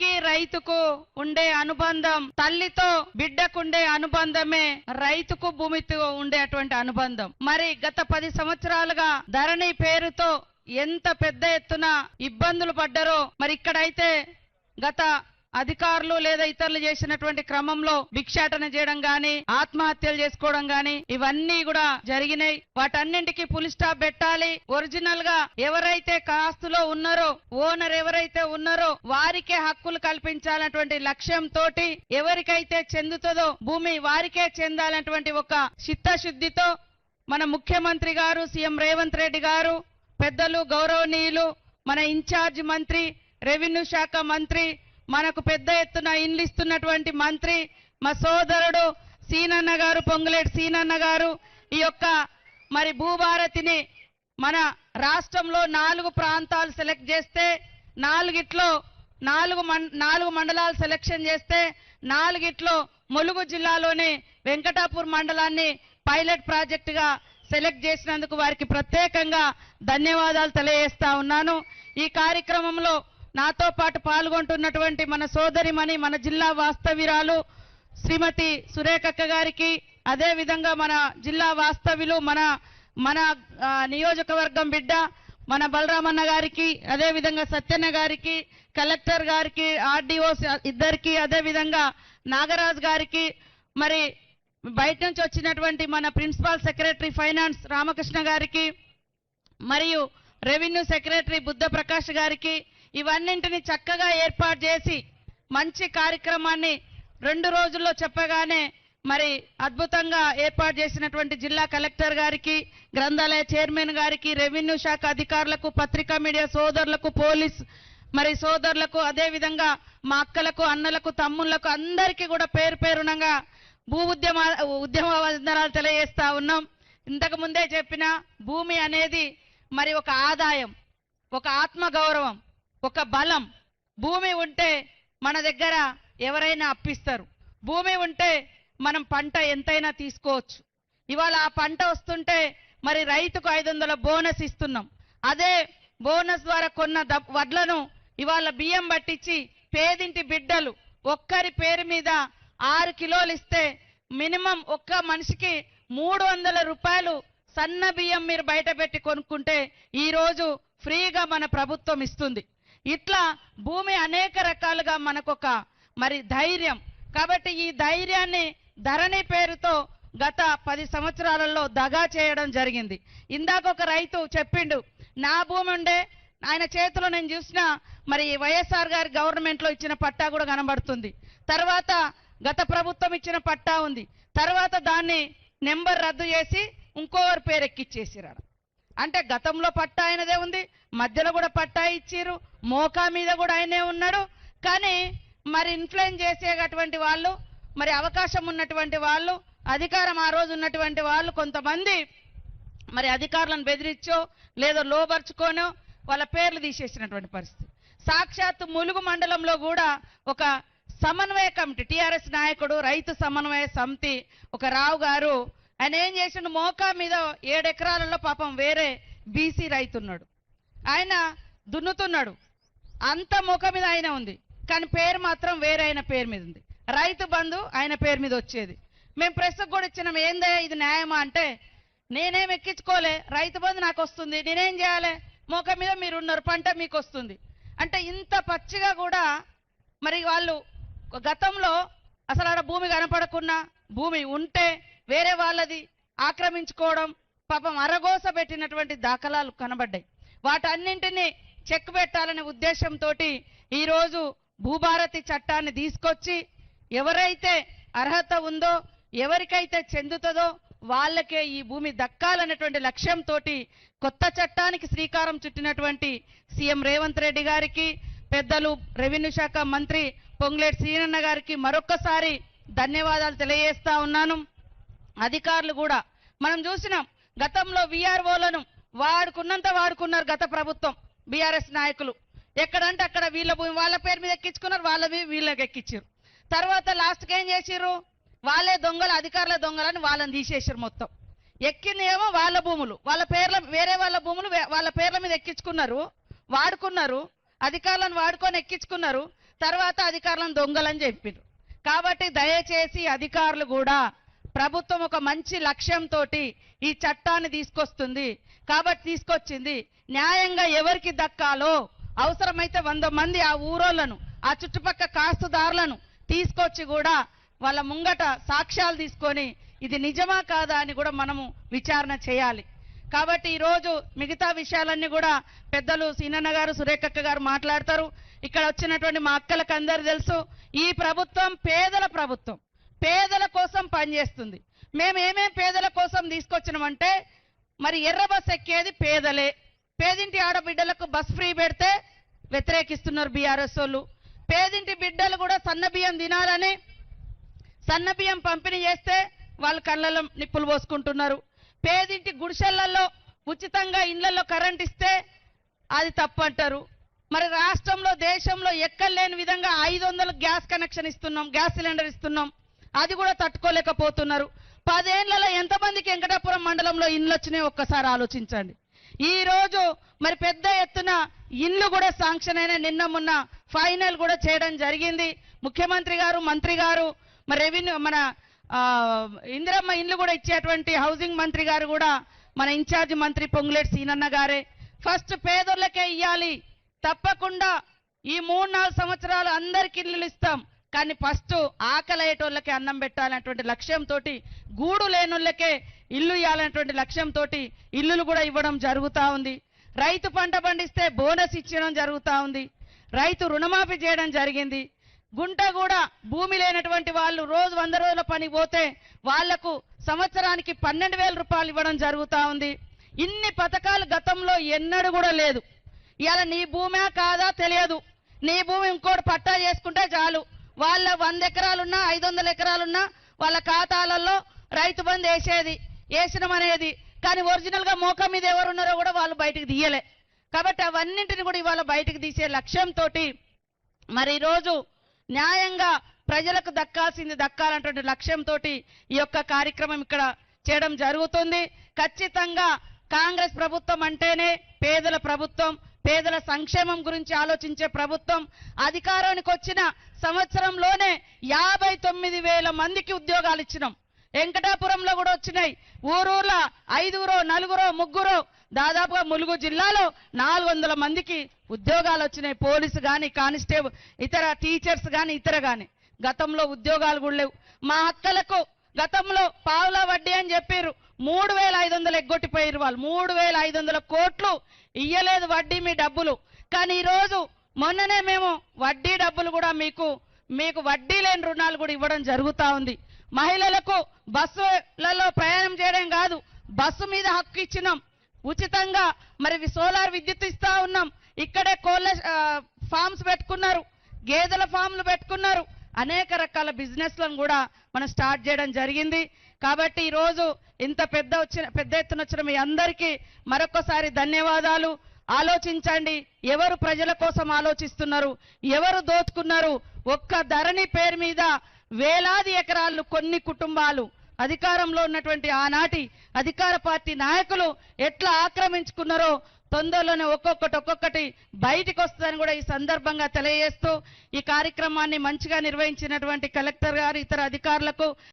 భూమికి రైతుకు ఉండే అనుబంధం, తల్లితో బిడ్డకుండే అనుబంధమే రైతుకు భూమితో ఉండేటువంటి అనుబంధం. మరి గత 10 సంవత్సరాలుగా ధరణి పేరుతో ఎంత పెద్ద ఎత్తున ఇబ్బందులు పడ్డారో, మరి ఇక్కడైతే గత అధికారులు లేదా ఇతరులు చేసినటువంటి క్రమంలో భిక్షాటన చేయడం గాని, ఆత్మహత్యలు చేసుకోవడం గాని ఇవన్నీ కూడా జరిగినాయి. వాటన్నింటికి ఫుల్ స్టాప్ పెట్టాలి. ఒరిజినల్ గా ఎవరైతే కాస్తులో ఉన్నారో, ఓనర్ ఎవరైతే ఉన్నారో వారికే హక్కులు కల్పించాలన్నటువంటి లక్ష్యంతో ఎవరికైతే చెందుతుందో భూమి వారికే చెందాలన్నటువంటి ఒక చిత్తశుద్ధితో మన ముఖ్యమంత్రి గారు, సీఎం రేవంత్ రెడ్డి గారు, పెద్దలు గౌరవనీయులు మన ఇన్ఛార్జ్ మంత్రి, రెవెన్యూ శాఖ మంత్రి, మనకు పెద్ద ఎత్తున ఇన్లిస్తున్నటువంటి మంత్రి మా సోదరుడు సీనన్న గారు, పొంగులేటి సీనన్న గారు ఈ యొక్క మరి భూభారతిని మన రాష్ట్రంలో 4 ప్రాంతాలు సెలెక్ట్ చేస్తే, 4 మండలాలు సెలెక్షన్ చేస్తే 4 ములుగు జిల్లాలోనే వెంకటాపూర్ మండలాన్ని పైలట్ ప్రాజెక్టుగా సెలెక్ట్ చేసినందుకు వారికి ప్రత్యేకంగా ధన్యవాదాలు తెలియజేస్తా ఉన్నాను. ఈ కార్యక్రమంలో నాతో పాటు పాల్గొంటున్నటువంటి మన సోదరిమణి, మన జిల్లా వాస్తవ్యురాలు శ్రీమతి సురేఖక్క గారికి, అదే విధంగా మన జిల్లా వాస్తవ్యులు మన నియోజకవర్గం బిడ్డ మన బలరామన్న గారికి, అదే విధంగా సత్యన్న గారికి, కలెక్టర్ గారికి, ఆర్డీఓ ఇద్దరికి, అదే విధంగా నాగరాజ్ గారికి, మరి బయట నుంచి వచ్చినటువంటి మన ప్రిన్సిపల్ సెక్రటరీ ఫైనాన్స్ రామకృష్ణ గారికి, మరియు రెవెన్యూ సెక్రటరీ బుద్ధ ప్రకాష్ గారికి, ఇవన్నింటిని చక్కగా ఏర్పాటు చేసి మంచి కార్యక్రమాన్ని 2 రోజుల్లో చెప్పగానే మరి అద్భుతంగా ఏర్పాటు చేసినటువంటి జిల్లా కలెక్టర్ గారికి, గ్రంథాలయ చైర్మన్ గారికి, రెవెన్యూ శాఖ అధికారులకు, పత్రికా మీడియా సోదరులకు, పోలీస్ మరి సోదరులకు, అదే విధంగా మా అక్కలకు, అన్నలకు, తమ్ముళ్లకు అందరికీ కూడా పేరు పేరునంగా ఉద్యమ వందనాలు తెలియజేస్తా ఉన్నాం. ఇంతకు ముందే చెప్పిన భూమి అనేది మరి ఒక ఆదాయం, ఒక ఆత్మగౌరవం, ఒక బలం. భూమి ఉంటే మన దగ్గర ఎవరైనా అప్పిస్తారు. భూమి ఉంటే మనం పంట ఎంతైనా తీసుకోవచ్చు. ఇవాళ ఆ పంట వస్తుంటే మరి రైతుకు 500 బోనస్ ఇస్తున్నాం. అదే బోనస్ ద్వారా కొన్న వడ్లను ఇవాళ బియ్యం పట్టించి పేదింటి బిడ్డలు ఒక్కరి పేరు మీద 6 కిలోలు ఇస్తే మినిమం ఒక్క మనిషికి 300 రూపాయలు సన్న బియ్యం మీరు బయట పెట్టి కొనుక్కుంటే ఈరోజు ఫ్రీగా మన ప్రభుత్వం ఇస్తుంది. ఇట్లా భూమి అనేక రకాలుగా మనకొక మరి ధైర్యం. కాబట్టి ఈ ధైర్యాన్ని ధరణి పేరుతో గత 10 సంవత్సరాలలో దగా చేయడం జరిగింది. ఇందాక ఒక రైతు చెప్పిండు, నా భూమి ఉండే ఆయన చేతిలో నేను చూసిన మరి వైఎస్ఆర్ గారి గవర్నమెంట్ లో ఇచ్చిన పట్టా కూడా కనబడుతుంది. తర్వాత గత ప్రభుత్వం ఇచ్చిన పట్టా ఉంది. తర్వాత దాన్ని నెంబర్ రద్దు చేసి ఇంకోవరి పేరు ఎక్కిచ్చేసిరాడు. అంటే గతంలో పట్టా ఆయనదే ఉంది, మధ్యలో కూడా పట్టా ఇచ్చిరు, మోకా మీద కూడా ఆయనే ఉన్నాడు. కానీ మరి ఇన్ఫ్లుయెన్స్ చేసేటటువంటి వాళ్ళు, మరి అవకాశం ఉన్నటువంటి వాళ్ళు, అధికారం ఆ రోజు ఉన్నటువంటి వాళ్ళు కొంతమంది మరి అధికారులను బెదిరించో లేదో లోబర్చుకోనో వాళ్ళ పేర్లు తీసేసినటువంటి పరిస్థితి. సాక్షాత్తు ములుగు మండలంలో కూడా ఒక సమన్వయ కమిటీ, టిఆర్ఎస్ నాయకుడు, రైతు సమన్వయ సమితి ఒక రావు గారు, ఆయన ఏం చేసిండు, మోకా మీద 7 ఎకరాలలో పాపం వేరే బీసీ రైతున్నాడు, ఆయన దున్నుతున్నాడు, అంత మోకా మీద ఆయన ఉంది, కానీ పేరు మాత్రం వేరే ఆయన పేరు మీద ఉంది. రైతు బంధు ఆయన పేరు మీద వచ్చేది. మేము ప్రెస్కు కూడా ఇచ్చినాం, ఏందే ఇది న్యాయమా అంటే, నేనేం ఎక్కించుకోలే, రైతు బంధు నాకు వస్తుంది, నేనేం చేయాలి, మోక మీద మీరు ఉన్నారు, పంట మీకు వస్తుంది అంటే. ఇంత పచ్చిగా కూడా మరి వాళ్ళు గతంలో అసలు ఆడ భూమి కనపడకున్నా, భూమి ఉంటే వేరే వాళ్ళది ఆక్రమించుకోవడం, పాపం అరగోస పెట్టినటువంటి దాఖలాలు కనబడ్డాయి. వాటన్నింటినీ చెక్ పెట్టాలనే ఉద్దేశంతో ఈరోజు భూభారతి చట్టాన్ని తీసుకొచ్చి ఎవరైతే అర్హత ఉందో, ఎవరికైతే చెందుతుందో వాళ్ళకే ఈ భూమి దక్కాలనేటువంటి లక్ష్యంతో కొత్త చట్టానికి శ్రీకారం చుట్టినటువంటి సీఎం రేవంత్ రెడ్డి గారికి, పెద్దలు రెవెన్యూ శాఖ మంత్రి పొంగులేటి సీనన్న గారికి మరొక్కసారి ధన్యవాదాలు తెలియజేస్తా ఉన్నాను. అధికారులు కూడా మనం చూసినాం, గతంలో వీఆర్ఓలను వాడుకున్నంత వాడుకున్నారు గత ప్రభుత్వం బీఆర్ఎస్ నాయకులు. ఎక్కడంటే అక్కడ వీళ్ళ భూమి వాళ్ళ పేరు మీద ఎక్కించుకున్నారు, వాళ్ళవి వీళ్ళకి ఎక్కించారు. తర్వాత లాస్ట్కి ఏం చేసిర్రు, వాళ్ళే దొంగలు, అధికారుల దొంగలని వాళ్ళని తీసేసారు. మొత్తం ఎక్కింది ఏమో వాళ్ళ భూములు, వాళ్ళ పేర్ల వేరే వాళ్ళ భూములు వాళ్ళ పేర్ల మీద ఎక్కించుకున్నారు, వాడుకున్నారు. అధికారులను వాడుకొని ఎక్కించుకున్నారు, తర్వాత అధికారులను దొంగలని చెప్పారు. కాబట్టి దయచేసి అధికారులు కూడా ప్రభుత్వం ఒక మంచి లక్ష్యంతో ఈ చట్టాన్ని తీసుకొస్తుంది కాబట్టి తీసుకొచ్చింది. న్యాయంగా ఎవరికి దక్కాలో అవసరమైతే 100 మంది ఆ ఊరోళ్లను ఆ చుట్టుపక్క కాస్తుదారులను తీసుకొచ్చి కూడా వాళ్ళ ముంగట సాక్ష్యాలు తీసుకొని ఇది నిజమా కాదా అని కూడా మనము విచారణ చేయాలి. కాబట్టి ఈరోజు మిగతా విషయాలన్నీ కూడా పెద్దలు సీనన్న గారు సురేఖక్క గారు మాట్లాడతారు. ఇక్కడ వచ్చినటువంటి మా అక్కలకు అందరూ తెలుసు, ఈ ప్రభుత్వం పేదల ప్రభుత్వం, పేదల కోసం పనిచేస్తుంది. మేము ఏమేం పేదల కోసం తీసుకొచ్చినామంటే, మరి ఎర్ర బస్ ఎక్కేది పేదలే, పేదింటి ఆడబిడ్డలకు బస్ ఫ్రీ పెడితే వ్యతిరేకిస్తున్నారు బీఆర్ఎస్ వాళ్ళు. పేదింటి బిడ్డలు కూడా సన్నబియ్యం తినాలని సన్నబియ్యం పంపిణీ చేస్తే వాళ్ళు కళ్ళలో నిప్పులు పోసుకుంటున్నారు. పేదింటి గుడిసెళ్లలో ఉచితంగా ఇళ్లలో కరెంట్ ఇస్తే అది తప్పు అంటారు. మరి రాష్ట్రంలో దేశంలో ఎక్కలేని విధంగా 500 గ్యాస్ కనెక్షన్ ఇస్తున్నాం, గ్యాస్ సిలిండర్ ఇస్తున్నాం, అది కూడా తట్టుకోలేకపోతున్నారు. 10 ఏళ్లలో ఎంతమందికి వెంకటాపురం మండలంలో ఇండ్లు వచ్చినాయో ఒక్కసారి ఆలోచించండి. ఈ రోజు మరి పెద్ద ఎత్తున ఇల్లు కూడా శాంక్షన్ అయిన నిన్న మొన్న ఫైనల్ కూడా చేయడం జరిగింది. ముఖ్యమంత్రి గారు, మంత్రి గారు, మరి రెవెన్యూ మన ఇందిరమ్మ ఇండ్లు కూడా ఇచ్చేటువంటి హౌసింగ్ మంత్రి గారు కూడా మన ఇన్ఛార్జ్ మంత్రి పొంగులేటి సీనన్న గారే. ఫస్ట్ పేదోళ్ళకే ఇయ్యాలి, తప్పకుండా ఈ 3-4 సంవత్సరాలు అందరికి ఇల్లు ఇస్తాం, కానీ ఫస్ట్ ఆకలయ్యేటోళ్ళకే అన్నం పెట్టాలనేటువంటి లక్ష్యంతో, గూడు లేనోళ్ళకే ఇల్లు ఇవ్వాలనేటువంటి లక్ష్యంతో ఇల్లులు కూడా ఇవ్వడం జరుగుతూ ఉంది. రైతు పంట పండిస్తే బోనస్ ఇచ్చడం జరుగుతూ ఉంది. రైతు రుణమాఫీ చేయడం జరిగింది. గుంట కూడా భూమి లేనటువంటి వాళ్ళు రోజు 100 రోజుల పని పోతే వాళ్లకు సంవత్సరానికి 12,000 రూపాయలు ఇవ్వడం జరుగుతూ ఉంది. ఇన్ని పథకాలు గతంలో ఎన్నడూ కూడా లేదు. ఇవాళ నీ భూమే కాదా తెలియదు, నీ భూమి ఇంకోటి పట్టా చేసుకుంటే చాలు, వాళ్ళ 100 ఎకరాలున్నా 500 ఎకరాలున్నా వాళ్ళ ఖాతాలలో రైతు బంధు వేసినమనేది, కానీ ఒరిజినల్ గా మోక మీద ఎవరున్నారో కూడా వాళ్ళు బయటకు తీయలే. కాబట్టి అవన్నింటిని కూడా ఇవాళ బయటకు తీసే లక్ష్యంతో మరి ఈరోజు న్యాయంగా ప్రజలకు దక్కాల్సింది దక్కాలన్నటువంటి లక్ష్యంతో ఈ యొక్క కార్యక్రమం ఇక్కడ చేయడం జరుగుతుంది. ఖచ్చితంగా కాంగ్రెస్ ప్రభుత్వం అంటేనే పేదల ప్రభుత్వం, పేదల సంక్షేమం గురించి ఆలోచించే ప్రభుత్వం. అధికారానికి వచ్చిన సంవత్సరంలోనే 59,000 మందికి ఉద్యోగాలు ఇచ్చినాం. వెంకటాపురంలో కూడా వచ్చినాయి. ఊరూర్లో 5 4 3 దాదాపుగా ములుగు జిల్లాలో 400 మందికి ఉద్యోగాలు వచ్చినాయి. పోలీసు కానీ, కానిస్టేబుల్, ఇతర టీచర్స్ కానీ, ఇతర కానీ. గతంలో ఉద్యోగాలు కూడా లేవు. మా అక్కలకు గతంలో పావులా వడ్డీ అని చెప్పారు, 3,500 ఎగ్గొట్టిపోయారు వాళ్ళు. 3,500 కోట్లు ఇయ్యలేదు వడ్డీ మీ డబ్బులు. కానీ ఈరోజు మొన్ననే మేము వడ్డీ డబ్బులు కూడా మీకు వడ్డీ లేని రుణాలు కూడా ఇవ్వడం జరుగుతూ ఉంది. మహిళలకు బస్సులలో ప్రయాణం చేయడం కాదు, బస్సు మీద హక్కు ఇచ్చినాం. ఉచితంగా మరి సోలార్ విద్యుత్ ఇస్తా ఉన్నాం. ఇక్కడే కోళ్ళ ఫార్మ్స్ పెట్టుకున్నారు, గేదెల ఫామ్లు పెట్టుకున్నారు. అనేక రకాల బిజినెస్లను కూడా మనం స్టార్ట్ చేయడం జరిగింది. కాబట్టి ఈరోజు ఇంత పెద్ద ఎత్తున వచ్చిన మీ అందరికీ మరొకసారి ధన్యవాదాలు. ఆలోచించండి, ఎవరు ప్రజల కోసం ఆలోచిస్తున్నారు, ఎవరు దోచుకున్నారు. ఒక్క ధరణి పేరు మీద వేలాది ఎకరాలు కొన్ని కుటుంబాలు, అధికారంలో ఉన్నటువంటి ఆనాటి అధికార పార్టీ నాయకులు ఎట్లా ఆక్రమించుకున్నారో తొందరలోనే ఒక్కొక్కటి బయటికి వస్తుందని కూడా ఈ సందర్భంగా తెలియజేస్తూ ఈ కార్యక్రమాన్ని మంచిగా నిర్వహించినటువంటి కలెక్టర్ గారు, ఇతర అధికారులకు